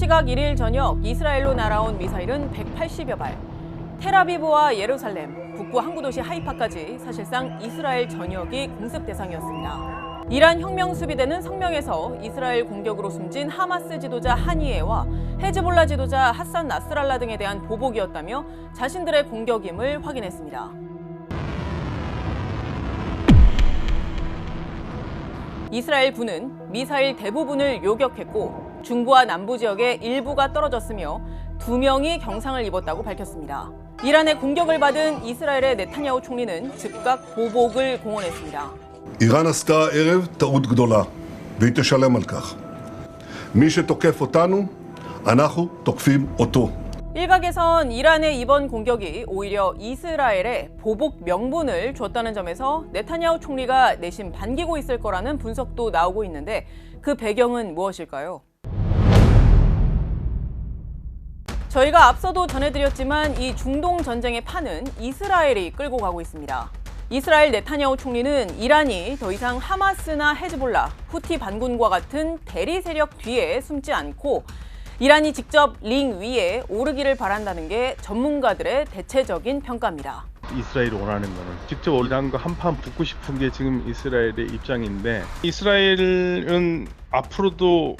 시각 1일 저녁 이스라엘로 날아온 미사일은 180여 발. 텔아비브와 예루살렘, 북부 항구 도시 하이파까지 사실상 이스라엘 전역이 공습 대상이었습니다. 이란 혁명수비대는 성명에서 이스라엘 공격으로 숨진 하마스 지도자 하니예와 헤즈볼라 지도자 하산 나스랄라 등에 대한 보복이었다며 자신들의 공격임을 확인했습니다. 이스라엘 군은 미사일 대부분을 요격했고 중부와 남부 지역의 일부가 떨어졌으며 2명이 경상을 입었다고 밝혔습니다. 이란의 공격을 받은 이스라엘의 네타냐후 총리는 즉각 보복을 공언했습니다. איראן עשתה הערב טעות גדולה, והיא תשלם על כך. מי שתוקף אותנו, אנחנו תוקפים אותו. 일각에선 이란의 이번 공격이 오히려 이스라엘에 보복 명분을 줬다는 점에서 네타냐후 총리가 내심 반기고 있을 거라는 분석도 나오고 있는데 그 배경은 무엇일까요? 저희가 앞서도 전해드렸지만 이 중동 전쟁의 판은 이스라엘이 끌고 가고 있습니다. 이스라엘 네타냐후 총리는 이란이 더 이상 하마스나 헤즈볼라, 후티 반군과 같은 대리 세력 뒤에 숨지 않고 이란이 직접 링 위에 오르기를 바란다는 게 전문가들의 대체적인 평가입니다. 이스라엘이 원하는 거는 직접 이란과 한판 붙고 싶은 게 지금 이스라엘의 입장인데 이스라엘은 앞으로도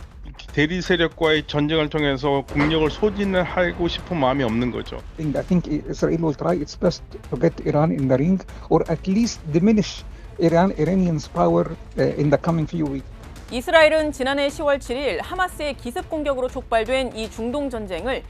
대리 세력과의 전쟁을 통해서 국력을 소진을 하고 싶은 마음이 없는 거죠. I think Israel will try its best to get Iran in the ring or at least diminish Iranians' power in the coming few weeks. 이스라엘은 지난해 10월 7일 하마스의 기습 공격으로 촉발된 이 중동 전쟁을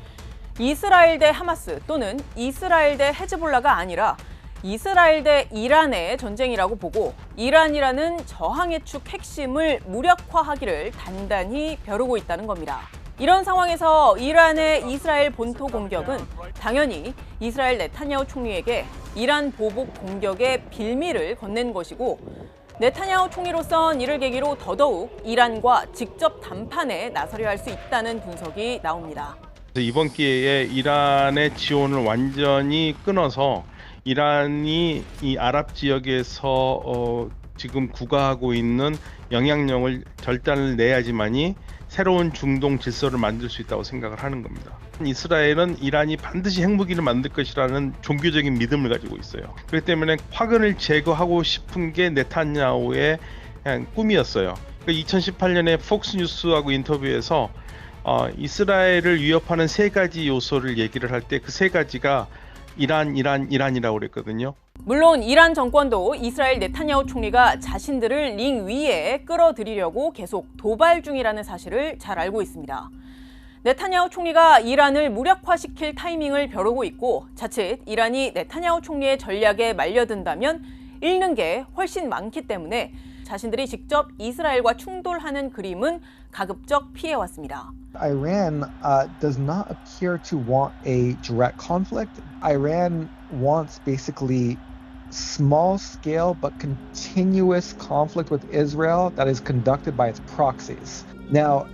이스라엘 대 하마스 또는 이스라엘 대 헤즈볼라가 아니라 이스라엘 대 이란의 전쟁이라고 보고 이란이라는 저항의 축 핵심을 무력화하기를 단단히 벼르고 있다는 겁니다. 이런 상황에서 이란의 이스라엘 본토 공격은 당연히 이스라엘 네타냐후 총리에게 이란 보복 공격의 빌미를 건넨 것이고 네타냐후 총리로선 이를 계기로 더더욱 이란과 직접談판에 나서려 할 수 있다는 분석이 나옵니다. 이번 기회에 이란의 지원을 완전히 끊어서 이란이 이 아랍 지역에서 지금 구가하고 있는 영향력을 절단을 내야지만이 새로운 중동 질서를 만들 수 있다고 생각을 하는 겁니다. 이스라엘은 이란이 반드시 핵무기를 만들 것이라는 종교적인 믿음을 가지고 있어요. 그렇기 때문에 화근을 제거하고 싶은 게 네타냐후의 그냥 꿈이었어요. 2018년에 폭스뉴스하고 인터뷰에서 이스라엘을 위협하는 3가지 요소를 얘기를 할 때 그 3가지가 이란이라고 그랬거든요. 물론 이란 정권도 이스라엘 네타냐후 총리가 자신들을 링 위에 끌어들이려고 계속 도발 중이라는 사실을 잘 알고 있습니다. 네타냐후 총리가 이란을 무력화시킬 타이밍을 벼르고 있고 자칫 이란이 네타냐후 총리의 전략에 말려든다면 잃는 게 훨씬 많기 때문에 자신들이 직접 이스라엘과 충돌하는 그림은 가급적 피해왔습니다. Iran does not appear to want a direct conflict. Iran wants basically small scale but continuous conflict with Israel that is conducted by its proxies. Now,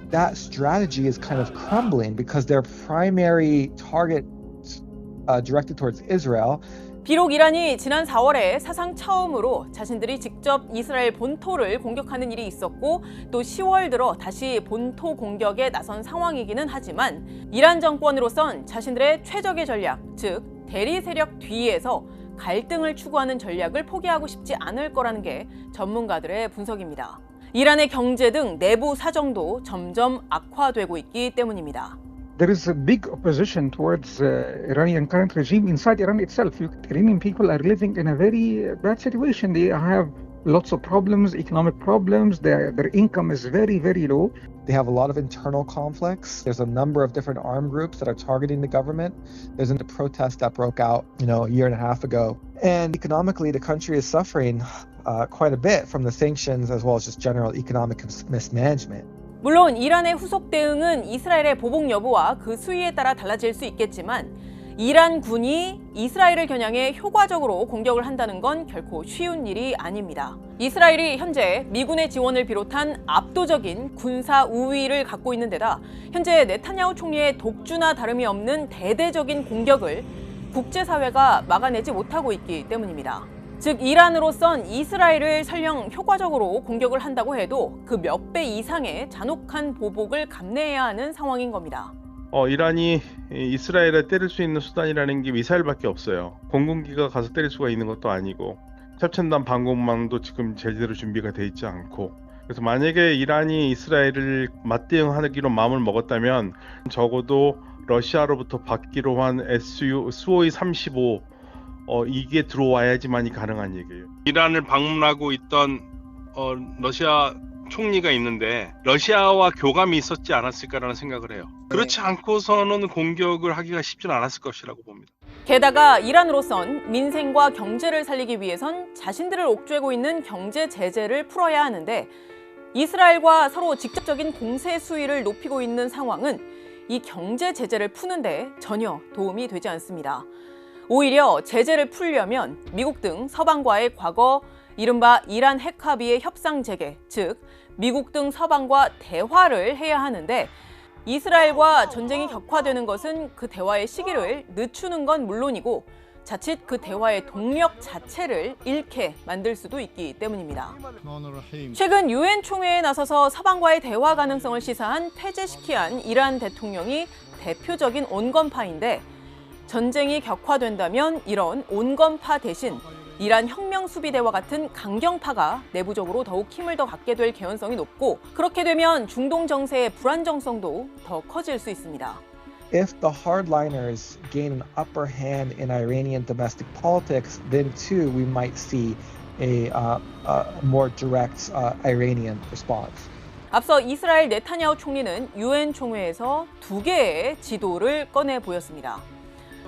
that strategy is kind of crumbling because their primary target directed towards Israel. 비록 이란이 지난 4월에 사상 처음으로 자신들이 직접 이스라엘 본토를 공격하는 일이 있었고 또 10월 들어 다시 본토 공격에 나선 상황이기는 하지만 이란 정권으로선 자신들의 최적의 전략, 즉 대리 세력 뒤에서 갈등을 추구하는 전략을 포기하고 싶지 않을 거라는 게 전문가들의 분석입니다. 이란의 경제 등 내부 사정도 점점 악화되고 있기 때문입니다. There is a big opposition towards Iranian current regime inside Iran itself. Iranian people are living in a very bad situation. They have lots of problems, economic problems. Their income is very, very low. They have a lot of internal conflicts. There's a number of different armed groups that are targeting the government. There's a protest that broke out, a year and a half ago. And economically, the country is suffering quite a bit from the sanctions as well as just general economic mismanagement. 물론 이란의 후속 대응은 이스라엘의 보복 여부와 그 수위에 따라 달라질 수 있겠지만 이란 군이 이스라엘을 겨냥해 효과적으로 공격을 한다는 건 결코 쉬운 일이 아닙니다. 이스라엘이 현재 미군의 지원을 비롯한 압도적인 군사 우위를 갖고 있는 데다 현재 네타냐후 총리의 독주나 다름이 없는 대대적인 공격을 국제사회가 막아내지 못하고 있기 때문입니다. 즉 이란으로선 이스라엘을 설령 효과적으로 공격을 한다고 해도 그 몇 배 이상의 잔혹한 보복을 감내해야 하는 상황인 겁니다. 이란이 이스라엘에 때릴 수 있는 수단이라는 게 미사일밖에 없어요. 공군기가 가서 때릴 수가 있는 것도 아니고 최첨단 방공망도 지금 제대로 준비가 돼 있지 않고, 그래서 만약에 이란이 이스라엘을 맞대응하기로 마음을 먹었다면 적어도 러시아로부터 받기로 한 Su-35 이게 들어와야지만이 가능한 얘기예요. 이란을 방문하고 있던 러시아 총리가 있는데 러시아와 교감이 있었지 않았을까라는 생각을 해요. 그렇지 않고서는 공격을 하기가 쉽진 않았을 것이라고 봅니다. 게다가 이란으로선 민생과 경제를 살리기 위해선 자신들을 옥죄고 있는 경제 제재를 풀어야 하는데, 이스라엘과 서로 직접적인 공세 수위를 높이고 있는 상황은 이 경제 제재를 푸는데 전혀 도움이 되지 않습니다. 오히려 제재를 풀려면 미국 등 서방과의 과거 이른바 이란 핵 합의의 협상 재개, 즉 미국 등 서방과 대화를 해야 하는데, 이스라엘과 전쟁이 격화되는 것은 그 대화의 시기를 늦추는 건 물론이고 자칫 그 대화의 동력 자체를 잃게 만들 수도 있기 때문입니다. 최근 유엔 총회에 나서서 서방과의 대화 가능성을 시사한 페제시키안 이란 대통령이 대표적인 온건파인데, 전쟁이 격화된다면 이런 온건파 대신 이란 혁명수비대와 같은 강경파가 내부적으로 더욱 힘을 더 갖게 될 개연성이 높고, 그렇게 되면 중동 정세의 불안정성도 더 커질 수 있습니다. If the hardliners gain an upper hand in Iranian domestic politics, then too we might see a more direct Iranian response. 앞서 이스라엘 네타냐후 총리는 유엔 총회에서 두 개의 지도를 꺼내 보였습니다.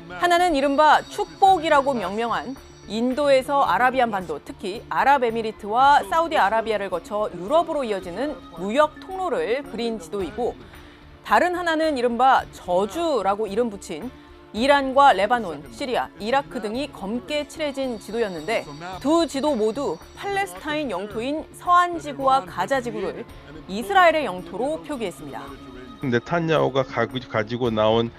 하나는 이른바 축복이라고 명명한 인도에서 아라비안 반도, 특히 아랍에미리트와 사우디아라비아를 거쳐 유럽으로 이어지는 무역 통로를 그린 지도이고, 다른 하나는 이른바 저주라고 이름 붙인 이란과 레바논, 시리아, 이라크 등이 검게 칠해진 지도였는데, 두 지도 모두 팔레스타인 영토인 서한 지구와 가자 지구를 이스라엘의 영토로 표기했습니다. 네타냐후가 가지고 나온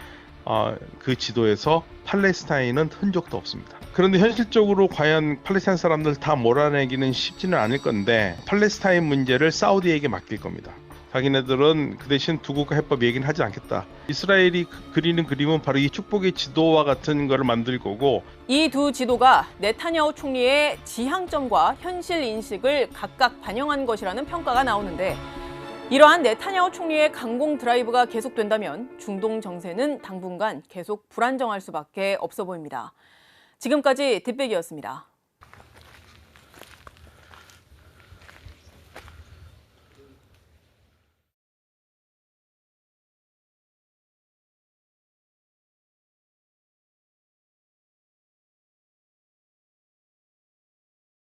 그 지도에서 팔레스타인은 흔적도 없습니다. 그런데 현실적으로 과연 팔레스타인 사람들 다 몰아내기는 쉽지는 않을 건데, 팔레스타인 문제를 사우디에게 맡길 겁니다. 자기네들은 그 대신 두 국가 해법 얘기는 하지 않겠다. 이스라엘이 그리는 그림은 바로 이 축복의 지도와 같은 거를 만들 거고, 이 두 지도가 네타냐후 총리의 지향점과 현실 인식을 각각 반영한 것이라는 평가가 나오는데, 이러한 네타냐후 총리의 강공 드라이브가 계속된다면 중동 정세는 당분간 계속 불안정할 수밖에 없어 보입니다. 지금까지 뒷배기였습니다.